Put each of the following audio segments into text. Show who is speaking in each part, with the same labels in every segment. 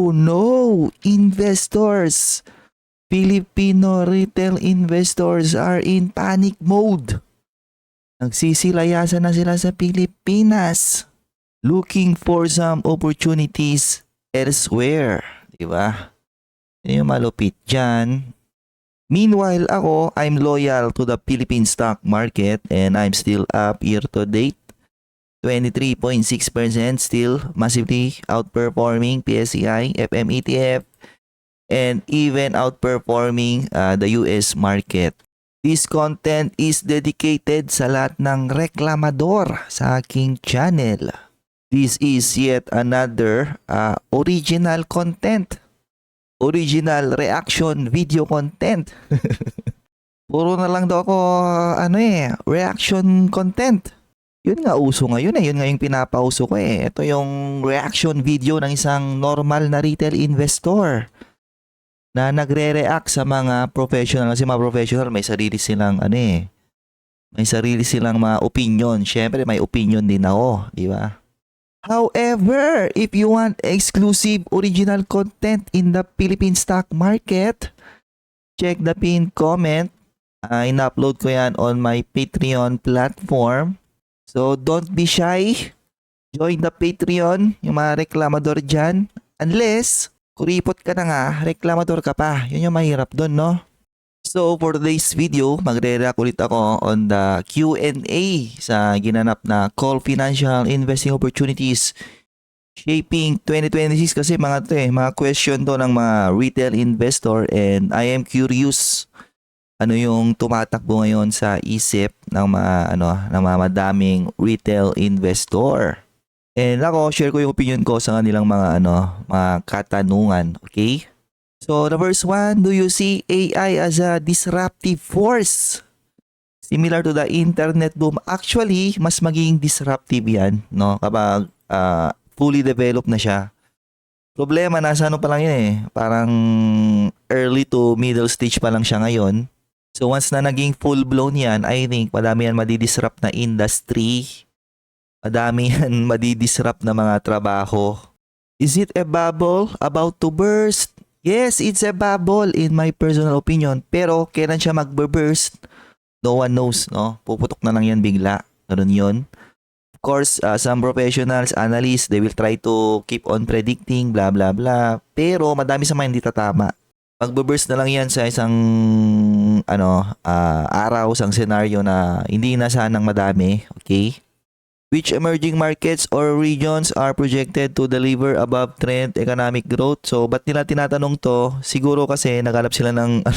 Speaker 1: Oh no! Investors! Filipino retail investors are in panic mode. Nagsisilayasan na sila sa Pilipinas. Looking for some opportunities elsewhere. Diba? Yun yung malupit dyan. Meanwhile ako, I'm loyal to the Philippine stock market and I'm still up year to date. 23.6% still massively outperforming PSEI, FM ETF, and even outperforming the US market. This content is dedicated sa lahat ng reklamador sa aking channel. This is yet another original content. Original reaction video content. Puro na lang daw ako reaction content. Yun nga uso ngayon eh. Yun nga yung pinapauso ko eh. Ito yung reaction video ng isang normal na retail investor na nagre-react sa mga professional. Kasi mga professional may sarili silang may sarili silang mga opinion. Syempre may opinion din ako, di ba? However, if you want exclusive original content in the Philippine stock market, check the pinned comment. In-upload ko yan on my Patreon platform. So don't be shy. Join the Patreon, yung mga reklamador dyan. Unless, kuripot ka na nga, reklamador ka pa. Yun yung mahirap doon, no? So for today's video, magre-react ulit ako on the Q&A sa ginanap na Call Financial Investing Opportunities Shaping 2026 kasi mga question to ng mga retail investor and I am curious ano yung tumatakbo ngayon sa isip ng mga ng mga madaming retail investor. And ako, share ko yung opinion ko sa kanilang mga mga katanungan, okay? So, the first one, do you see AI as a disruptive force? Similar to the internet boom. Actually, mas magiging disruptive yan, no? Kapag fully developed na siya. Problema, nasa pa lang yun eh. Parang early to middle stage pa lang siya ngayon. So once na naging full-blown yan, I think madami yan madidisrupt na industry. Madami yan madidisrupt na mga trabaho. Is it a bubble about to burst? Yes, it's a bubble in my personal opinion. Pero kailan siya magbe-burst? No one knows, no? Puputok na lang yan bigla. Ganun yun. Of course, some professionals, analysts, they will try to keep on predicting, blah, blah, blah. Pero madami sa mga hindi tatama. Magbe-burst na lang yan sa isang araw, isang scenario na hindi inasahan ng madami, okay? Which emerging markets or regions are projected to deliver above trend economic growth? So, ba't nila tinatanong to? Siguro kasi naghanap sila ng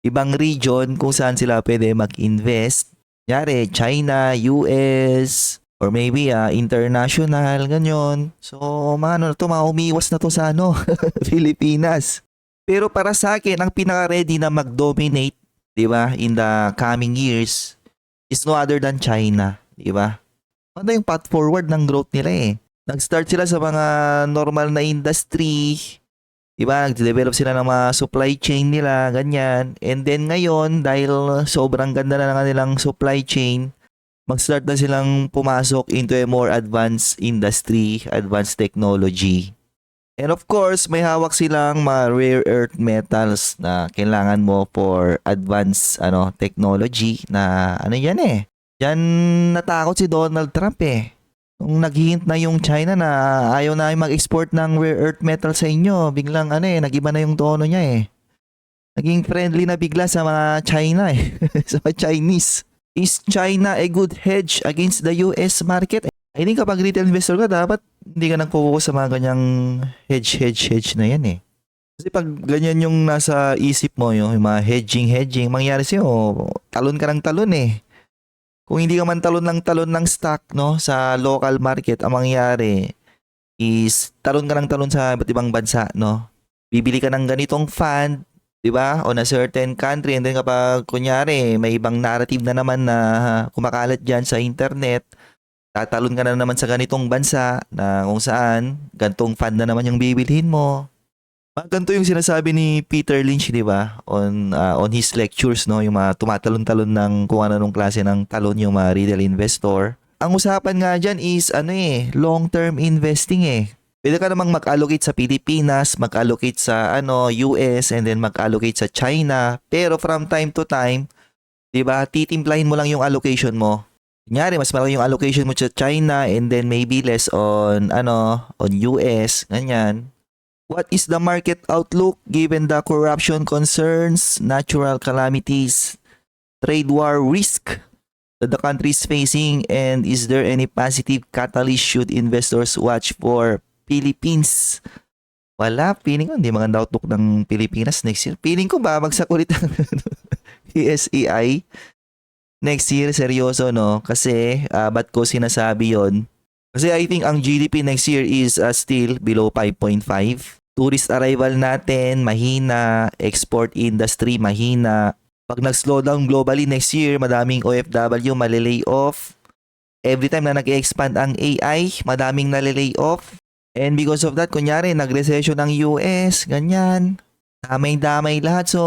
Speaker 1: ibang region kung saan sila pwede mag-invest. Yari, China, US, or maybe international, ganyan. So, mga umiwas na to sa Pilipinas. Pero para sa akin, ang pinaka-ready na mag-dominate, di ba, in the coming years, is no other than China, di ba? Ano yung path forward ng growth nila eh? Nag-start sila sa mga normal na industry, di ba? Nag-develop sila ng mga supply chain nila, ganyan. And then ngayon, dahil sobrang ganda na ng kanilang supply chain, mag-start na silang pumasok into a more advanced industry, advanced technology. And of course, may hawak silang mga rare earth metals na kailangan mo for advanced technology na yan eh. Diyan natakot si Donald Trump eh. Nung naghihint na yung China na ayaw na mag-export ng rare earth metal sa inyo, biglang nag-iba na yung tono niya eh. Naging friendly na bigla sa mga China eh. Sa mga Chinese. Is China a good hedge against the US market? I think kapag retail investor ka, dapat hindi ka nag-focus sa mga ganyang hedge na yan eh. Kasi pag ganyan yung nasa isip mo, yung mga hedging, mangyari sa'yo, talon ka ng talon eh. Kung hindi ka man talon ng stock sa local market, ang mangyari is talon ka ng talon sa iba't ibang bansa. Bibili ka ng ganitong fund, di ba? On a certain country, and then kapag kunyari may ibang narrative na naman na kumakalat dyan sa internet, tatalon ka na naman sa ganitong bansa na kung saan gantong fund na naman yung bibilhin mo. Ganito yung sinasabi ni Peter Lynch, di ba? On his lectures, yung mga tumatalon-talon ng kung anong klase ng talon yung mga retail investor. Ang usapan nga dyan is long-term investing eh. Pwede ka namang mag-allocate sa Pilipinas, mag-allocate sa US, and then mag-allocate sa China. Pero from time to time, 'di ba, titimplahin mo lang yung allocation mo. Kunyari, mas malaki yung allocation mo sa China and then maybe less on on US, ganyan. What is the market outlook given the corruption concerns, natural calamities, trade war risk that the country is facing, and is there any positive catalyst should investors watch for Philippines? Wala, feeling ko hindi maganda outlook ng Pilipinas next year. Feeling ko babagsak ulit ang PSEI next year, seryoso no? Kasi ba't ko sinasabi yon? Kasi I think ang GDP next year is still below 5.5. Tourist arrival natin, mahina. Export industry, mahina. Pag nag-slow down globally next year, madaming OFW malilay off. Every time na nag-expand ang AI, madaming nalilay off. And because of that, kunyari, nag-recession ang US, ganyan. Damay-damay lahat. So,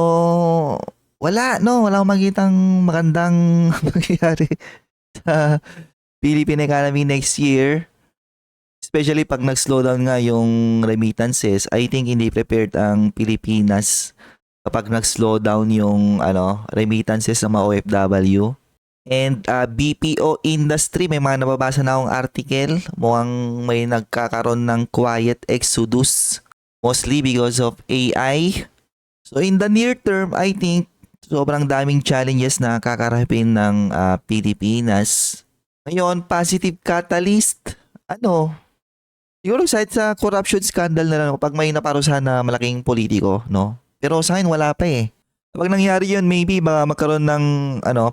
Speaker 1: wala, no? Wala akong makitang magandang mangyayari sa Philippine economy next year. Especially pag nag-slow down nga yung remittances, I think hindi prepared ang Pilipinas kapag nag-slow down yung remittances ng mga OFW. And BPO industry, may mga nababasa na akong article. Mukhang may nagkakaroon ng quiet exodus. Mostly because of AI. So in the near term, I think sobrang daming challenges na kakarapin ng Pilipinas. Ngayon, positive catalyst. Siguro sa corruption scandal na lang pag may naparusahan na malaking politiko, no? Pero sa akin wala pa eh. Kapag nangyari yun, maybe baka magkaroon ng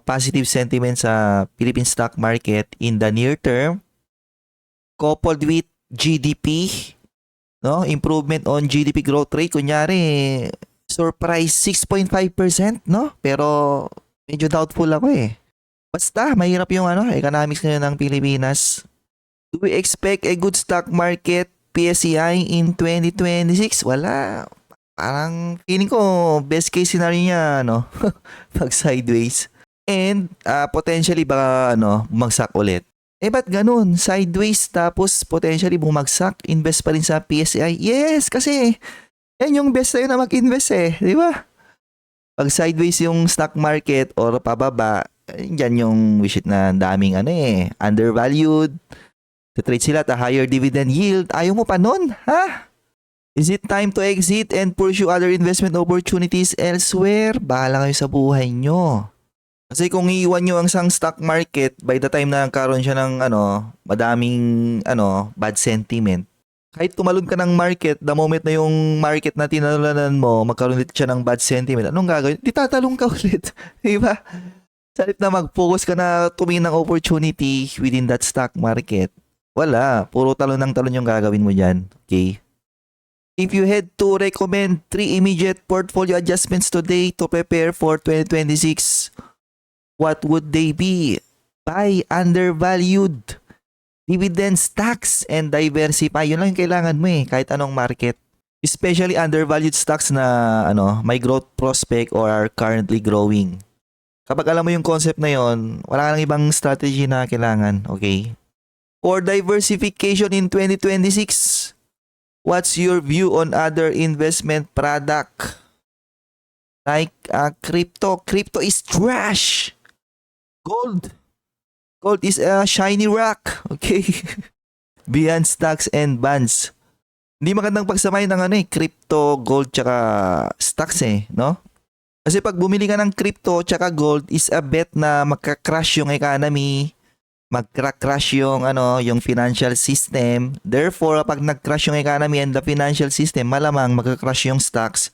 Speaker 1: positive sentiment sa Philippine stock market in the near term, coupled with GDP, no? Improvement on GDP growth rate. Kunyari, surprise 6.5%, no? Pero medyo doubtful ako eh. Basta, mahirap yung economics ngayon ng Pilipinas. Do we expect a good stock market PSEI in 2026? Wala. Parang feeling ko best case scenario niya pag sideways. And potentially baka bumagsak ulit. Ba't ganun? Sideways tapos potentially bumagsak, invest pa rin sa PSEI? Yes, kasi yan yung best tayo na mag-invest eh, di ba? Pag sideways yung stock market or pababa, yan yung wish it na daming undervalued. Trade sila at a higher dividend yield. Ayaw mo pa nun, ha? Is it time to exit and pursue other investment opportunities elsewhere? Bahala kayo sa buhay nyo. Kasi kung iiwan nyo ang isang stock market, by the time na nagkaroon siya ng madaming bad sentiment, kahit tumalon ka ng market, the moment na yung market na tinalanan mo, magkaroon ulit siya ng bad sentiment, anong gagawin? Di tatalong ka ulit. Diba? Sa halip na mag-focus ka na tumingin ng opportunity within that stock market, wala. Puro talon ng talon yung gagawin mo dyan. Okay? If you had to recommend 3 immediate portfolio adjustments today to prepare for 2026, what would they be? Buy undervalued, dividend stocks, and diversify. Yun lang yung kailangan mo eh, kahit anong market. Especially undervalued stocks na may growth prospect or are currently growing. Kapag alam mo yung concept na yon, wala ka nang ibang strategy na kailangan. Okay? For diversification in 2026, what's your view on other investment product? Like crypto. Crypto is trash. Gold. Gold is a shiny rock. Okay? Beyond stocks and bonds. Hindi magandang pagsamahin ng crypto, gold, tsaka stocks no? Kasi pag bumili ka ng crypto tsaka gold is a bet na magka-crash yung economy, mag-crash yung yung financial system. Therefore, pag nag-crash yung economy and the financial system, malamang magka-crash yung stocks,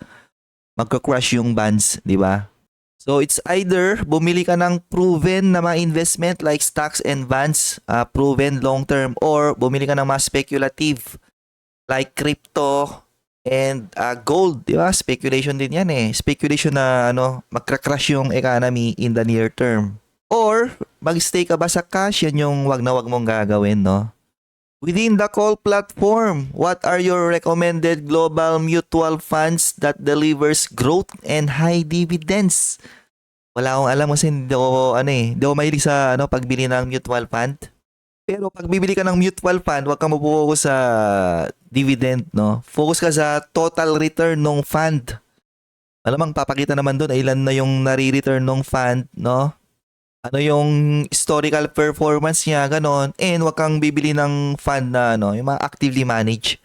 Speaker 1: magka-crash yung bonds, di ba? So it's either bumili ka ng proven na mga investment like stocks and bonds, proven long term, or bumili ka ng mga speculative like crypto and gold, di ba? Speculation din yan eh. Speculation na magka-crash yung economy in the near term. Or, mag-stay ka ba sa cash? Yan yung wag na wag mong gagawin, no? Within the call platform, what are your recommended global mutual funds that delivers growth and high dividends? Wala akong alam kasi hindi ako mahilig sa pagbili ng mutual fund. Pero pag bibili ka ng mutual fund, huwag kang mag-focus sa dividend, no? Focus ka sa total return ng fund. Malamang papakita naman doon ilan na yung nare-return ng fund, no? Ano yung historical performance niya, ganon. And huwag kang bibili ng fund na ano, yung mga actively managed.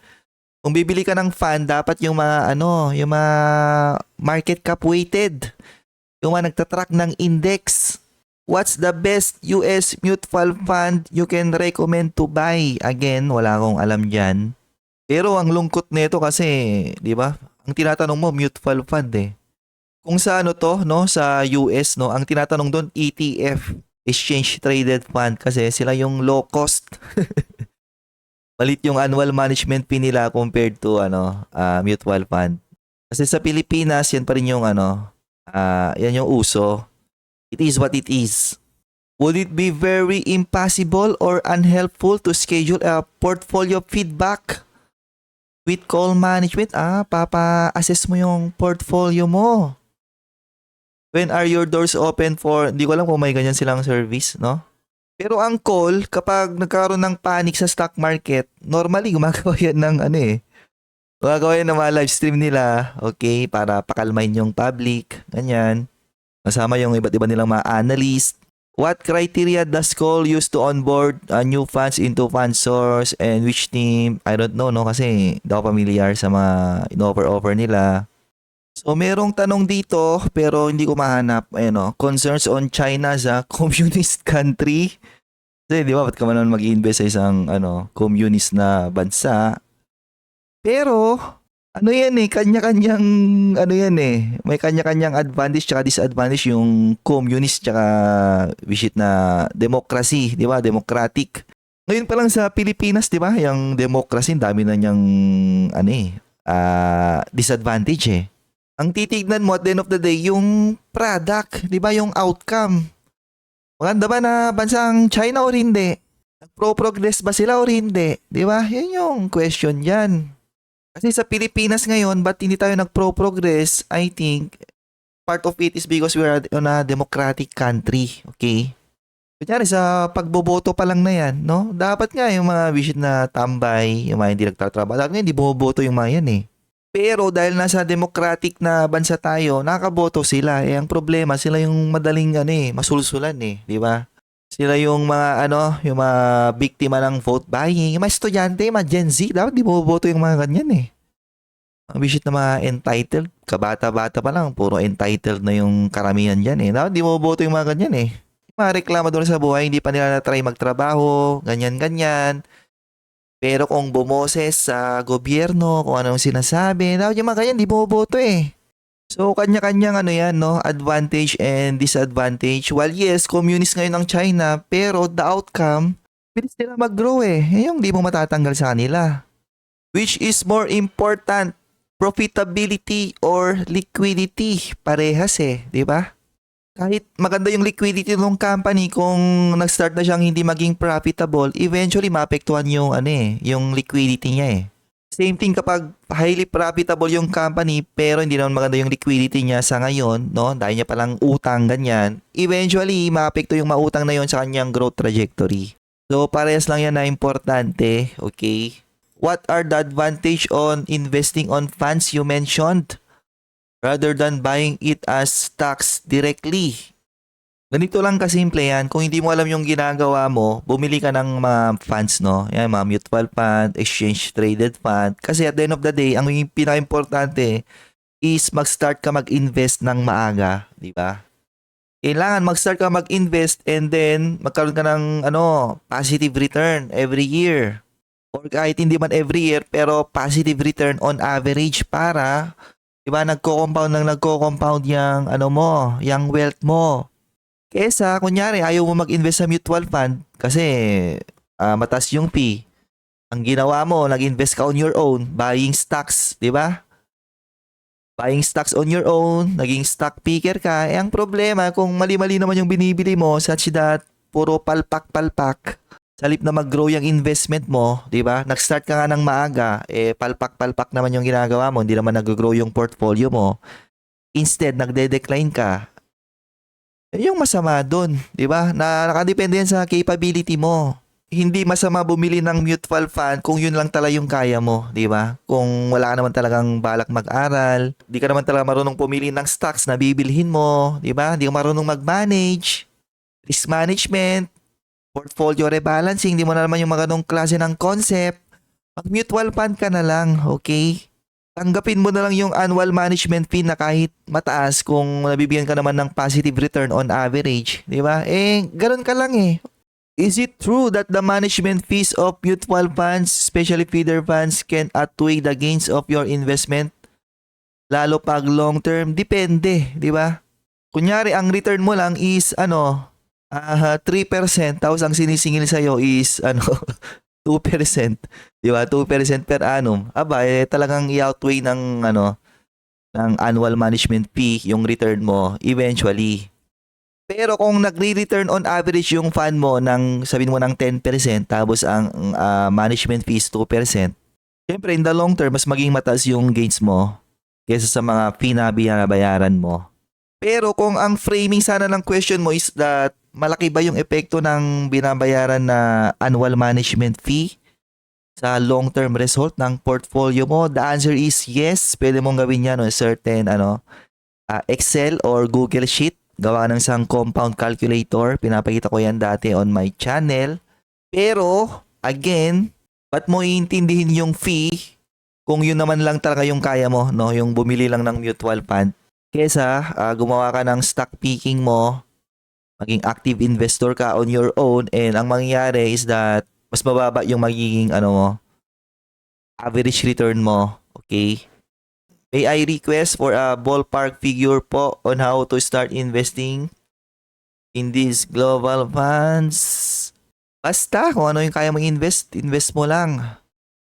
Speaker 1: Kung bibili ka ng fund, dapat yung mga ano, yung mga market cap weighted. Yung mga nagtatrack ng index. What's the best US mutual fund you can recommend to buy? Again, wala akong alam dyan. Pero ang lungkot nito kasi, di ba? Ang tinatanong mo, mutual fund eh. Kung sa ano to, no, sa US, no, ang tinatanong doon ETF, Exchange Traded Fund kasi sila yung low cost. Malit yung annual management fee nila compared to ano, mutual fund. Kasi sa Pilipinas, yan pa rin yung ano, yan yung uso. It is what it is. Would it be very impossible or unhelpful to schedule a portfolio feedback with call management? Papa-assess mo yung portfolio mo. When are your doors open for, hindi ko alam kung may ganyan silang service, no? Pero ang call, kapag nagkaroon ng panic sa stock market, normally gumagawa yan ng ano eh. Gumagawa yan ng mga live stream nila, okay, para pakalmain yung public, ganyan. Kasama yung iba't iba nilang mga analyst. What criteria does call use to onboard new funds into fund source and which team? I don't know, no? Kasi hindi ako familiar sa mga in-offer nila. So, merong tanong dito pero hindi ko mahanap. Ayan o, concerns on China as a communist country. Kasi di ba, ba't ka man naman mag-invest sa isang communist na bansa? Pero, ano yan eh, kanya-kanyang, ano yan eh, may kanya-kanyang advantage tsaka disadvantage yung communist tsaka visit na democracy, di ba, democratic. Ngayon pa lang sa Pilipinas, di ba, yung democracy, dami na niyang, disadvantage eh. Ang titignan mo at the end of the day, yung product, di ba, yung outcome. Maganda ba na bansang China o hindi? Nagpro-progress ba sila o hindi? Di ba? Yan yung question dyan. Kasi sa Pilipinas ngayon, ba't hindi tayo nagpro-progress? I think, part of it is because we are on a democratic country. Okay? Kunyari sa pagboboto pa lang na yan, no? Dapat nga yung mga visit na tambay, yung mga hindi nagtatrabaho, dapat nga hindi bumoboto yung mga yan eh. Pero dahil nasa democratic na bansa tayo, nakaboto sila. Eh ang problema, sila yung madaling masulsulan eh, di ba? Sila yung mga yung mga biktima ng vote buying, yung mga estudyante, mga Gen Z, dapat di boboto yung mga ganyan eh. Ang visit na mga entitled, kabata-bata pa lang, puro entitled na yung karamihan diyan eh. Dapat di boboto yung mga ganyan eh. Mga reklamador sa buhay, hindi pa nila na-try magtrabaho, ganyan-ganyan. Pero kung bumoses sa gobyerno, kung anong sinasabi, dapat yung mga ganyan, di bumoboto eh. So, kanya-kanyang advantage and disadvantage. While yes, communist ngayon ang China, pero the outcome, bilis nila mag-grow eh. Yung di mo matatanggal sa kanila. Which is more important, profitability or liquidity? Parehas eh, di ba? Kahit maganda yung liquidity ng company, kung nag-start na siyang hindi maging profitable, eventually maapektuhan yung yung liquidity niya eh. Same thing kapag highly profitable yung company pero hindi naman maganda yung liquidity niya sa ngayon, no? Dahil niya palang utang ganyan, eventually maapekto yung mautang na yon sa kanyang growth trajectory. So parehas lang yan na importante, okay? What are the advantage on investing on funds you mentioned rather than buying it as stocks directly? Ganito lang kasimple yan. Kung hindi mo alam yung ginagawa mo, bumili ka ng mga funds, no? Yan, mga mutual fund, exchange traded fund. Kasi at the end of the day, ang pinaka-importante is mag-start ka mag-invest ng maaga, di ba? Kailangan mag-start ka mag-invest and then magkaroon ka ng positive return every year. Or kahit hindi man every year, pero positive return on average para, di ba, nagko-compound yung yung wealth mo. Kesa, kunyari, ayaw mo mag-invest sa mutual fund kasi mataas yung fee. Ang ginawa mo, nag-invest ka on your own, buying stocks, di ba? Buying stocks on your own, naging stock picker ka. Eh, ang problema, kung mali-mali naman yung binibili mo, such that puro palpak-palpak, sa halip na mag-grow yung investment mo, di ba? Nag-start ka nga ng maaga, palpak-palpak naman yung ginagawa mo, hindi naman nag-grow yung portfolio mo. Instead, nagde-decline ka. Yung masama doon, di ba? Na nakadepende yan sa capability mo. hindi masama bumili ng mutual fund kung yun lang talaga yung kaya mo, di ba? Kung wala ka naman talagang balak mag-aral, di ka naman talaga marunong pumili ng stocks na bibilhin mo, di ba? Di ka marunong mag-manage, risk management, portfolio rebalancing, di mo na naman yung mga ganong klase ng concept. Mag-mutual fund ka na lang, okay? Tanggapin mo na lang yung annual management fee na kahit mataas kung nabibigyan ka naman ng positive return on average, di ba? Ganun ka lang eh. Is it true that the management fees of mutual funds, especially feeder funds, can outweigh the gains of your investment? Lalo pag long term, depende, di ba? Kunyari, ang return mo lang is 3%, tapos ang sinisingil sa'yo is 2%, di ba? 2% per annum. Aba, talagang i-outweigh ng annual management fee yung return mo eventually. Pero kung nagre-return on average yung fund mo ng sabihin mo ng 10% tapos ang management fees 2%, syempre in the long term mas maging mataas yung gains mo kaysa sa mga fee na binabayaran mo. Pero kung ang framing sana ng question mo is that malaki ba yung epekto ng binabayaran na annual management fee sa long-term result ng portfolio mo, the answer is yes. Pwede mong gawin yan on certain Excel or Google Sheet. Gawa ng isang compound calculator. Pinapakita ko yan dati on my channel. Pero, again, ba't mo iintindihin yung fee kung yun naman lang talaga yung kaya mo, no? Yung bumili lang ng mutual fund. Kesa, gumawa ka ng stock picking mo, maging active investor ka on your own, and ang mangyayari is that mas mababa yung magiging average return mo. Okay? May I request for a ballpark figure po on how to start investing in these global funds? Basta, kung ano yung kaya mong invest mo lang.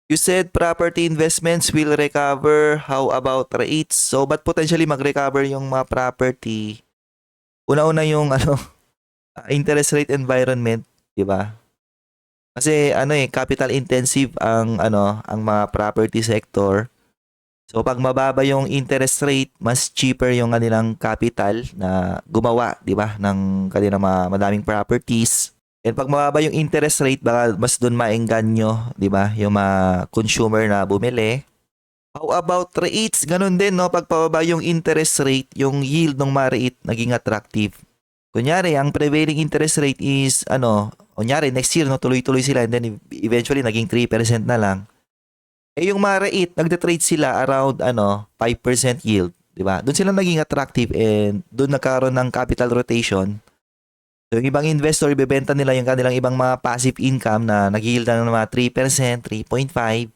Speaker 1: You said property investments will recover. How about REITs? So, ba't potentially mag-recover yung mga property? Una-una yung interest rate environment, di ba? Kasi capital intensive ang mga property sector. So pag mababa yung interest rate, mas cheaper yung kanilang capital na gumawa, 'di ba, ng kanilang madaming properties. And pag mababa yung interest rate, baka mas doon maengganyo, 'di ba, yung mga consumer na bumili. How about REITs? Ganun din, no? Pag pababa yung interest rate, yung yield ng mga REIT naging attractive. Kunyari, ang prevailing interest rate is kunyari next year no, tuloy-tuloy sila and then eventually naging 3% na lang. Yung mga REIT, nagde-trade sila around 5% yield, 'di ba? Doon sila naging attractive and doon nagkaroon ng capital rotation. So yung ibang investor ibebenta nila yung kanilang ibang mga passive income na nag-yield ng mga 3%, 3.5.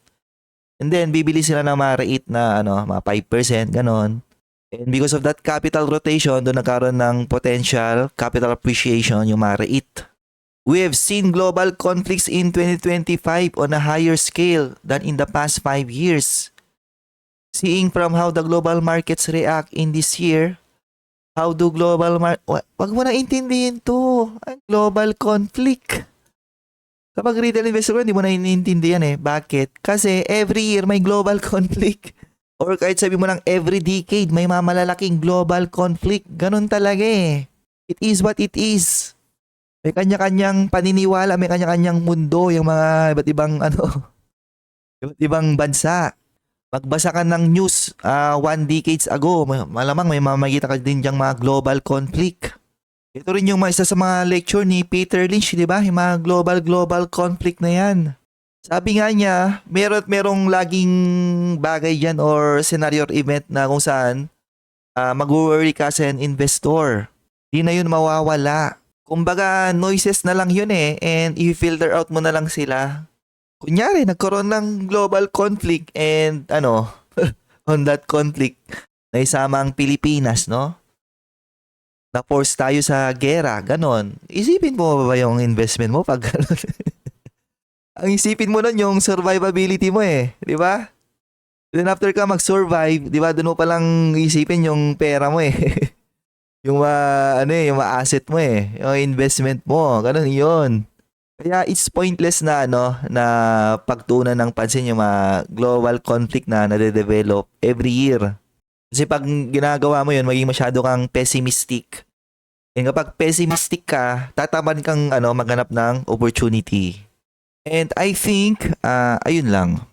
Speaker 1: And then bibili sila ng mga REIT na mga 5%, ganon. And because of that capital rotation, doon nagkaroon ng potential capital appreciation yung mga REIT. We have seen global conflicts in 2025 on a higher scale than in the past 5 years. Seeing from how the global markets react in this year, how do global wag mo na intindihin to. Ang global conflict. Kapag retail investor hindi mo na inintindihan eh. Bakit? Kasi every year may global conflict. Or kahit sabi mo lang every decade may mamalalaking global conflict. Ganun talaga eh. It is what it is. May kanya-kanyang paniniwala, may kanya-kanyang mundo, yung mga iba't ibang iba't ibang bansa. Magbasa ka ng news 1 decades ago, malamang may mamagita ka din diyang mga global conflict. Ito rin yung isa sa mga lecture ni Peter Lynch, di ba? Yung mga global conflict na yan. Sabi nga niya, merong laging bagay dyan or scenario or event na kung saan mag-worry ka sa investor. Di na yun mawawala. Kumbaga, noises na lang yun eh, and i-filter out mo na lang sila. Kunyari, nagkaroon ng global conflict and on that conflict, naisama ang Pilipinas, no? Na-force tayo sa gera, ganon. Isipin mo ba yung investment mo pag ganon? Ang isipin mo nun yung survivability mo eh, di ba? Then after ka mag-survive, di ba, doon mo palang isipin yung pera mo eh. Yung yung asset mo eh, yung investment mo, ganun 'yon. Kaya it's pointless na na pagtuunan ng pansin yung mga global conflict na nade-develop every year. Kasi pag ginagawa mo 'yon, maging masyado kang pessimistic. And kapag pessimistic ka, tataman kang maghanap ng opportunity. And I think, ayun lang.